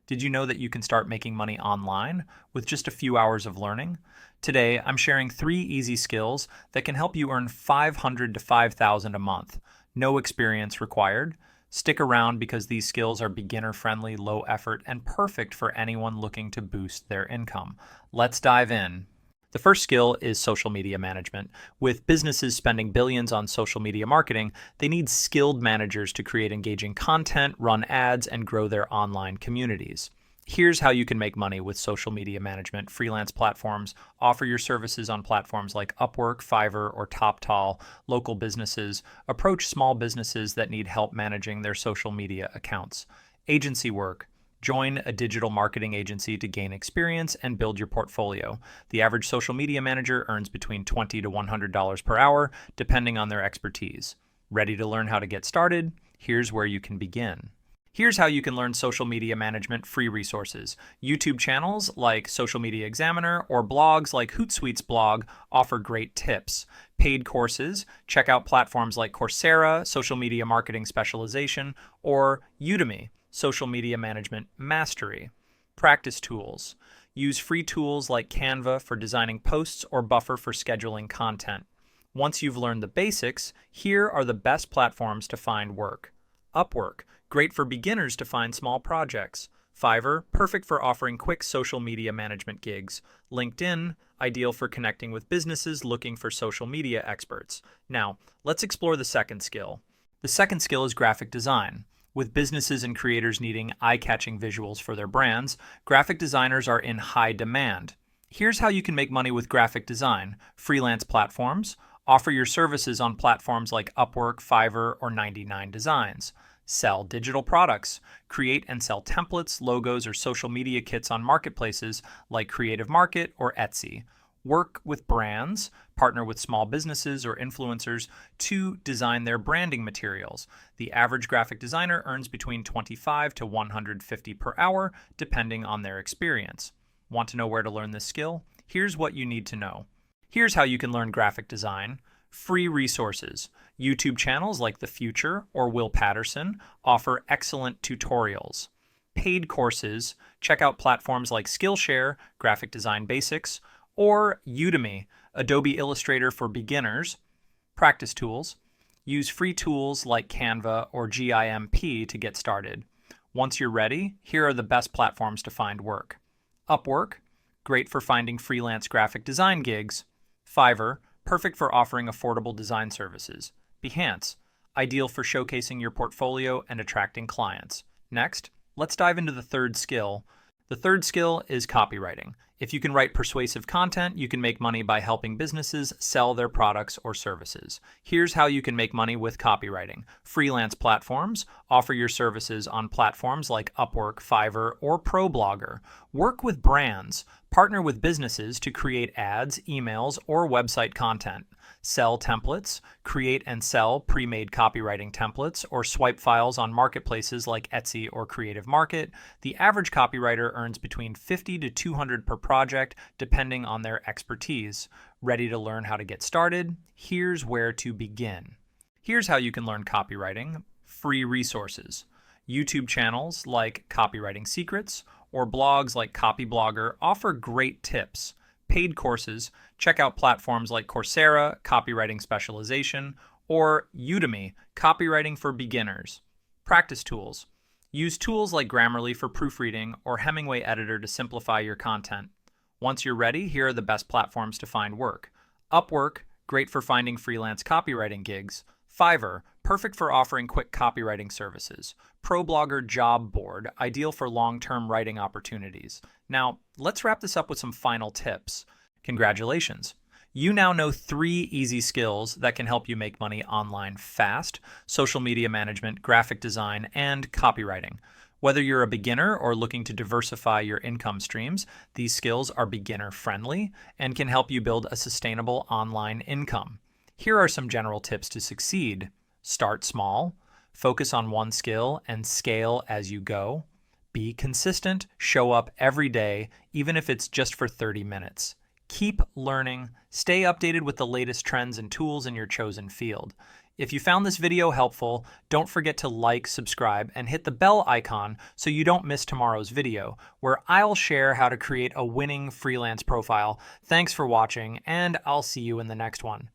Did you know that you can start making money online with just a few hours of learning? Today, I'm sharing 3 easy skills that can help you earn $500 to $5,000 a month. No experience required. Stick around because these skills are beginner-friendly, low effort, and perfect for anyone looking to boost their income. Let's dive in. The first skill is social media management. With businesses spending billions on social media marketing, they need skilled managers to create engaging content, run ads, and grow their online communities. Here's how you can make money with social media management. Freelance platforms. Offer your services on platforms like Upwork, Fiverr, or TopTal. Local businesses. Approach small businesses that need help managing their social media accounts. Agency work. Join a digital marketing agency to gain experience and build your portfolio. The average social media manager earns between $20 to $100 per hour, depending on their expertise. Ready to learn how to get started? Here's where you can begin. Here's how you can learn social media management free resources. YouTube channels like Social Media Examiner or blogs like Hootsuite's blog offer great tips. Paid courses, check out platforms like Coursera, Social Media Marketing Specialization, or Udemy, Social Media Management Mastery. Practice tools. Use free tools like Canva for designing posts or Buffer for scheduling content. Once you've learned the basics, here are the best platforms to find work. Upwork, great for beginners to find small projects. Fiverr, perfect for offering quick social media management gigs. LinkedIn, ideal for connecting with businesses looking for social media experts. Now, let's explore the second skill. The second skill is graphic design. With businesses and creators needing eye-catching visuals for their brands, graphic designers are in high demand. Here's how you can make money with graphic design. Freelance platforms. Offer your services on platforms like Upwork, Fiverr, or 99 Designs. Sell digital products. Create and sell templates, logos, or social media kits on marketplaces like Creative Market or Etsy. Work with brands, partner with small businesses or influencers to design their branding materials. The average graphic designer earns between $25 to $150 per hour, depending on their experience. Want to know where to learn this skill? Here's what you need to know. Here's how you can learn graphic design. Free resources. YouTube channels like The Future or Will Patterson offer excellent tutorials. Paid courses. Check out platforms like Skillshare, Graphic Design Basics, or Udemy, Adobe Illustrator for beginners. Practice tools. Use free tools like Canva or GIMP to get started. Once you're ready, here are the best platforms to find work. Upwork, great for finding freelance graphic design gigs. Fiverr, perfect for offering affordable design services. Behance, ideal for showcasing your portfolio and attracting clients. Next, let's dive into the third skill. The third skill is copywriting. If you can write persuasive content, you can make money by helping businesses sell their products or services. Here's how you can make money with copywriting. Freelance platforms. Offer your services on platforms like Upwork, Fiverr, or ProBlogger. Work with brands. Partner with businesses to create ads, emails, or website content. Sell templates. Create and sell pre-made copywriting templates or swipe files on marketplaces like Etsy or Creative Market. The average copywriter earns between $50 to $200 per project, depending on their expertise. Ready to learn how to get started? Here's where to begin. Here's how you can learn copywriting. Free resources. YouTube channels like Copywriting Secrets or blogs like Copyblogger offer great tips. Paid courses. Check out platforms like Coursera, Copywriting Specialization, or Udemy, Copywriting for Beginners. Practice tools. Use tools like Grammarly for proofreading or Hemingway Editor to simplify your content. Once you're ready, here are the best platforms to find work. Upwork, great for finding freelance copywriting gigs. Fiverr, perfect for offering quick copywriting services. ProBlogger Job Board, ideal for long-term writing opportunities. Now, let's wrap this up with some final tips. Congratulations. You now know 3 easy skills that can help you make money online fast: social media management, graphic design, and copywriting. Whether you're a beginner or looking to diversify your income streams, these skills are beginner-friendly and can help you build a sustainable online income. Here are some general tips to succeed. Start small. Focus on one skill and scale as you go. Be consistent. Show up every day, even if it's just for 30 minutes. Keep learning. Stay updated with the latest trends and tools in your chosen field. If you found this video helpful, don't forget to like, subscribe, and hit the bell icon so you don't miss tomorrow's video, where I'll share how to create a winning freelance profile. Thanks for watching, and I'll see you in the next one.